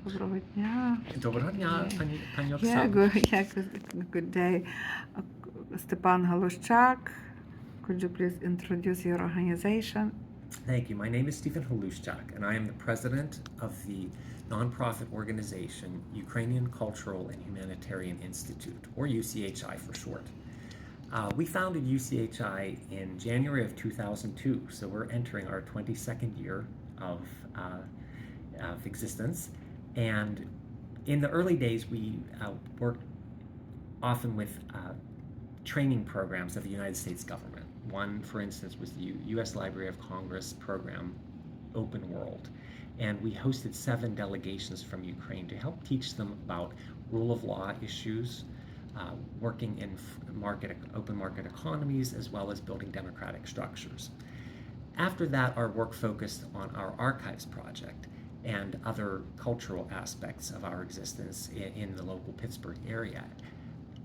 Доброго дня. Доброго дня, пані Yeah, Оксано. good day. Stepan Haluszczak, could you please introduce your organization? Thank you. My name is Stephen Haluszczak, and I am the president of the nonprofit organization Ukrainian Cultural and Humanitarian Institute, or UCHI for short. We founded UCHI in January of 2002, so we're entering our 22nd year of existence. And in the early days, we worked often with training programs of the United States government. One, for instance, was the U.S. Library of Congress program, Open World. And we hosted 7 delegations from Ukraine to help teach them about rule of law issues, working in open market economies, as well as building democratic structures. After that, our work focused on our archives project and other cultural aspects of our existence in the local Pittsburgh area.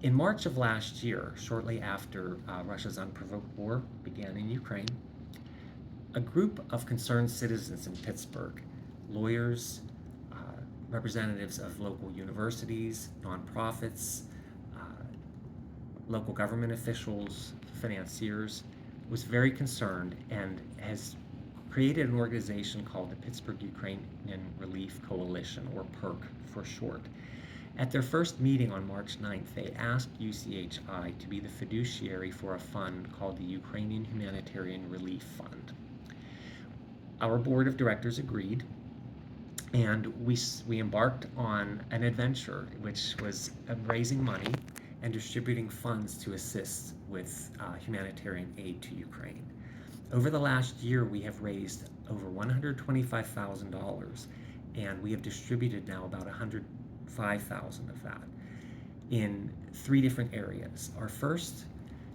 In March of last year, shortly after Russia's unprovoked war began in Ukraine, a group of concerned citizens in Pittsburgh, lawyers, representatives of local universities, nonprofits, local government officials, financiers, was very concerned and has created an organization called the Pittsburgh Ukrainian Relief Coalition, or PERC for short. At their first meeting on March 9th, they asked UCHI to be the fiduciary for a fund called the Ukrainian Humanitarian Relief Fund. Our board of directors agreed, and we embarked on an adventure, which was raising money and distributing funds to assist with humanitarian aid to Ukraine. Over the last year, we have raised over $125,000, and we have distributed now about $105,000 of that in 3 different areas. Our first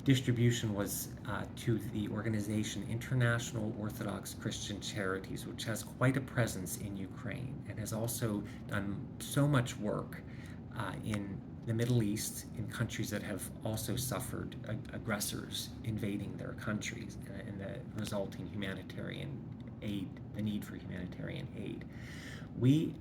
distribution was to the organization International Orthodox Christian Charities, which has quite a presence in Ukraine and has also done so much work in the Middle East, in countries that have also suffered aggressors invading their countries, and the resulting humanitarian aid, the need for humanitarian aid. We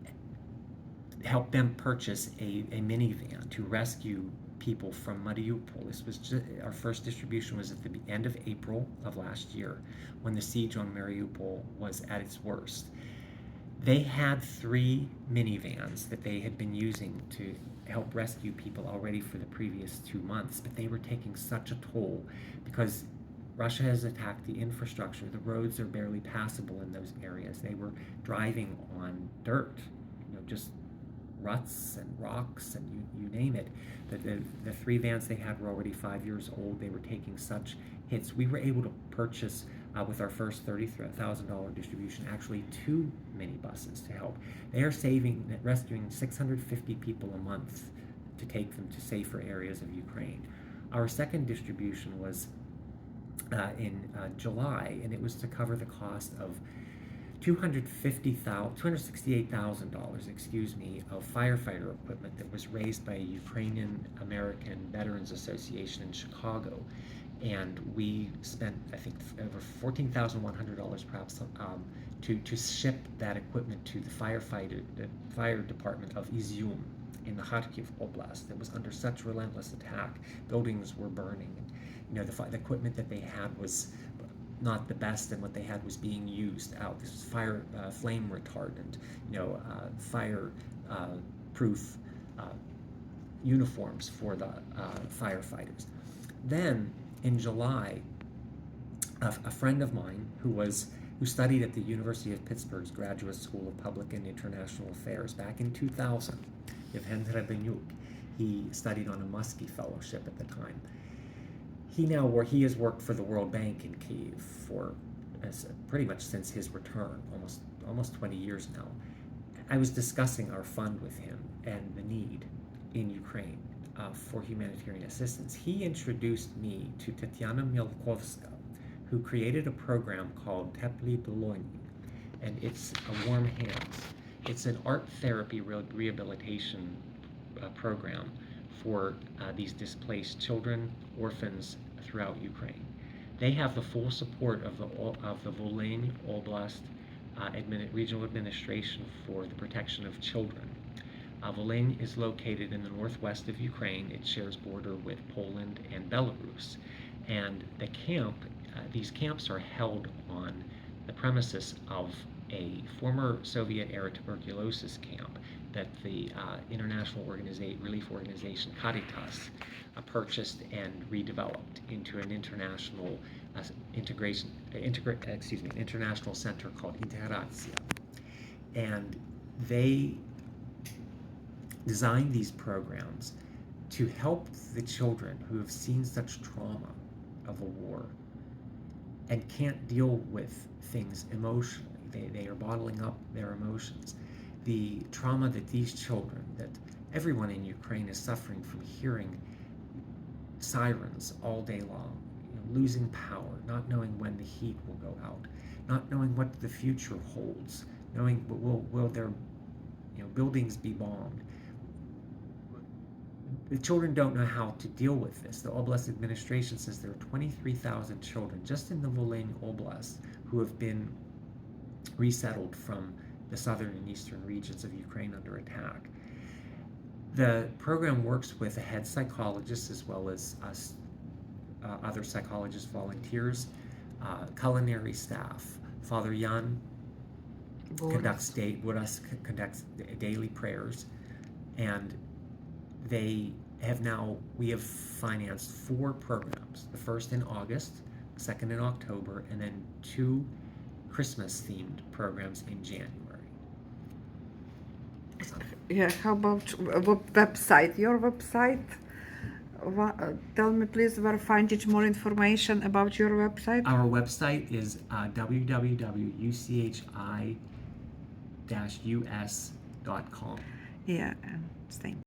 helped them purchase a minivan to rescue people from Mariupol. This was our first distribution was at the end of April of last year, when the siege on Mariupol was at its worst. They had 3 minivans that they had been using to help rescue people already for the previous 2 months, but they were taking such a toll because Russia has attacked the infrastructure. The roads are barely passable in those areas. They were driving on dirt, just ruts and rocks and you name it. The 3 vans they had were already 5 years old. They were taking such hits. We were able to purchase, with our first $30,000 distribution, actually 2 minibuses to help. They are rescuing 650 people a month to take them to safer areas of Ukraine. Our second distribution was in July, and it was to cover the cost of $268,000, of firefighter equipment that was raised by a Ukrainian American Veterans Association in Chicago. And we spent, I think, over $14,100 perhaps to ship that equipment to the fire department of Izium in the Kharkiv Oblast. It was under such relentless attack. Buildings were burning. And, the equipment that they had was not the best, and what they had was being used out. This was flame retardant, fire proof uniforms for the firefighters. Then in July, a friend of mine who studied at the University of Pittsburgh's Graduate School of Public and International Affairs back in 2000, Yevhen Trebenyuk, he studied on a Muskie Fellowship at the time. He has worked for the World Bank in Kyiv for pretty much since his return, almost 20 years now. I was discussing our fund with him and the need in Ukraine for humanitarian assistance. He introduced me to Tatiana Mielkowska, who created a program called Tepli Doloni, and it's a warm hands. It's an art therapy rehabilitation program for these displaced children, orphans throughout Ukraine. They have the full support of the Volyn Oblast Regional Administration for the Protection of Children. Volyn is located in the northwest of Ukraine. It shares border with Poland and Belarus. And the these camps are held on the premises of a former Soviet-era tuberculosis camp that the international relief organization Caritas purchased and redeveloped into an international international center called Integracja. And they designed these programs to help the children who have seen such trauma of a war and can't deal with things emotionally. They are bottling up their emotions. The trauma that these children, that everyone in Ukraine is suffering from hearing sirens all day long, losing power, not knowing when the heat will go out, not knowing what the future holds, knowing will their buildings be bombed. The children don't know how to deal with this. The Oblast administration says there are 23,000 children just in the Volyn Oblast who have been resettled from the southern and eastern regions of Ukraine under attack. The program works with a head psychologist as well as other psychologists, volunteers, culinary staff. Father Jan conducts daily prayers, and we have financed 4 programs. The first in August, the second in October, and then 2 Christmas-themed programs in January. Yeah, how about website? Your website? Tell me please where find more information about your website. Our website is www.uchi-us.com. Yeah, same.